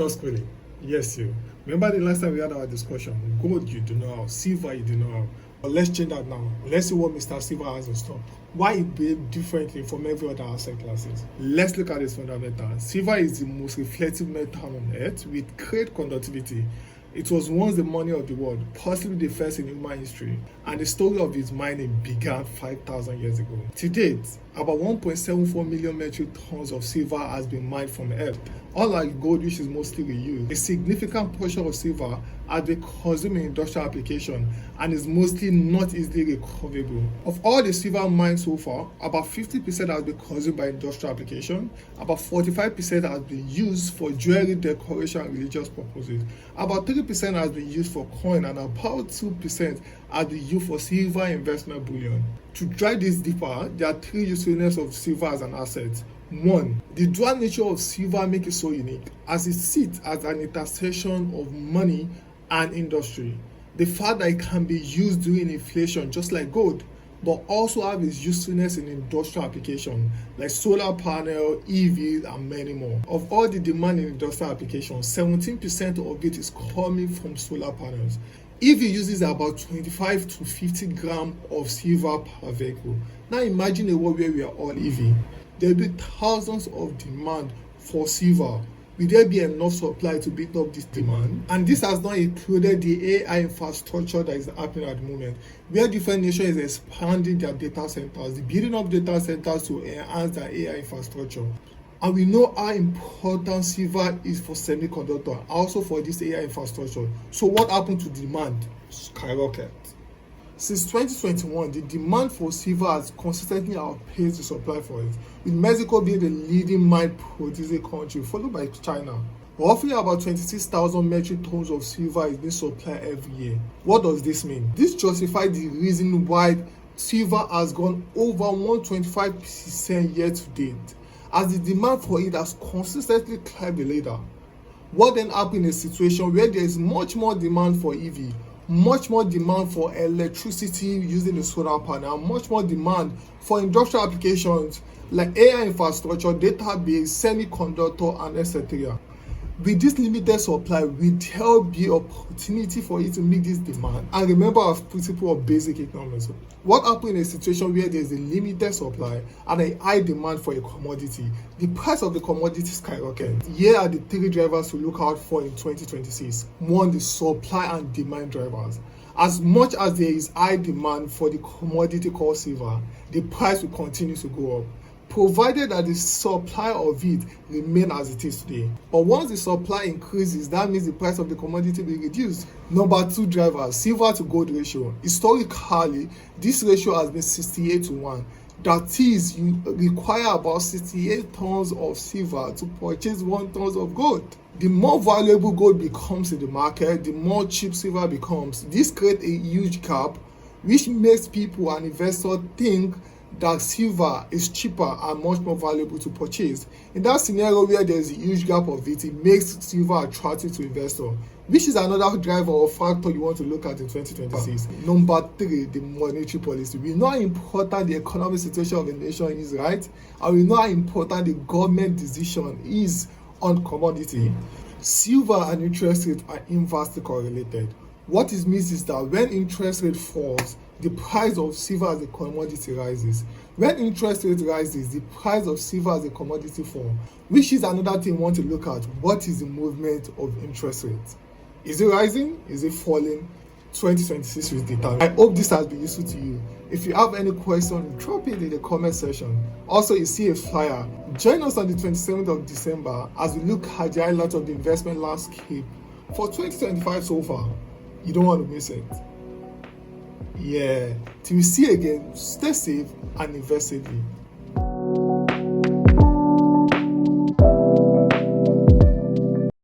Trust me. Yes, you. Remember the last time we had our discussion? Gold you do not have, silver you do not have. But let's change that now. Let's see what Mr. Silver has in store. Why it behaves differently from every other asset classes. Let's look at its fundamental. Silver is the most reflective metal on earth with great conductivity. It was once the money of the world, possibly the first in human history, and the story of its mining began 5,000 years ago. To date, about 1.74 million metric tons of silver has been mined from Earth. Unlike gold, which is mostly reused, a significant portion of silver has been consumed in industrial application and is mostly not easily recoverable. Of all the silver mined so far, about 50% has been consumed by industrial application, about 45% has been used for jewelry decoration and religious purposes, about 3% has been used for coin, and about 2% has been used for silver investment bullion. To drive this deeper, there are three usefulnesses of silver as an asset. 1. The dual nature of silver makes it so unique, as it sits as an intersection of money and industry. The fact that it can be used during inflation just like gold, but also have its usefulness in industrial application like solar panel, EVs, and many more. Of all the demand in industrial applications, 17% of it is coming from solar panels. EV uses about 25 to 50 grams of silver per vehicle. Now imagine a world where we are all EV. There will be thousands of demand for silver. Will there be enough supply to beat up this demand? And this has not included the AI infrastructure that is happening at the moment, where different nations is expanding their data centers, building up data centers to enhance their AI infrastructure. And we know how important silver is for semiconductor, also for this AI infrastructure. So what happened to demand? Skyrocket. Since 2021, the demand for silver has consistently outpaced the supply for it, with Mexico being the leading mine producing country, followed by China. Roughly about 26,000 metric tons of silver is being supplied every year. What does this mean? This justifies the reason why silver has gone over 125% year to date, as the demand for it has consistently climbed the ladder. What then happens in a situation where there is much more demand for EV, much more demand for electricity using the solar panel, much more demand for industrial applications like AI infrastructure, database, semiconductor, and etc. With this limited supply, will there be opportunity for it to meet this demand? And remember our principle of basic economics. What happens in a situation where there is a limited supply and a high demand for a commodity? The price of the commodity skyrockets. Here are the three drivers to look out for in 2026. 1. The supply and demand drivers. As much as there is high demand for the commodity called silver, the price will continue to go up, provided that the supply of it remains as it is today. But once the supply increases, that means the price of the commodity will reduce. Number 2 driver, silver to gold ratio. Historically, this ratio has been 68 to 1. That is, you require about 68 tons of silver to purchase 1 ton of gold. The more valuable gold becomes in the market, the more cheap silver becomes. This creates a huge gap, which makes people and investors think that silver is cheaper and much more valuable to purchase. In that scenario where there is a huge gap of it, it makes silver attractive to investors, which is another driver or factor you want to look at in 2026. Number 3, the monetary policy. We know how important the economic situation of a nation is, right? And we know how important the government decision is on commodity. Silver and interest rate are inversely correlated. What it means is that when interest rate falls, the price of silver as a commodity rises. When interest rate rises, the price of silver as a commodity falls, which is another thing we want to look at. What is the movement of interest rate? Is it rising? Is it falling? 2026 will determine. I hope this has been useful to you. If you have any question, drop it in the comment section. Also, you see a flyer. Join us on the 27th of December as we look at the highlights of the investment landscape for 2025 so far. You don't want to miss it. Yeah, till we see you again, stay safe and invest safely.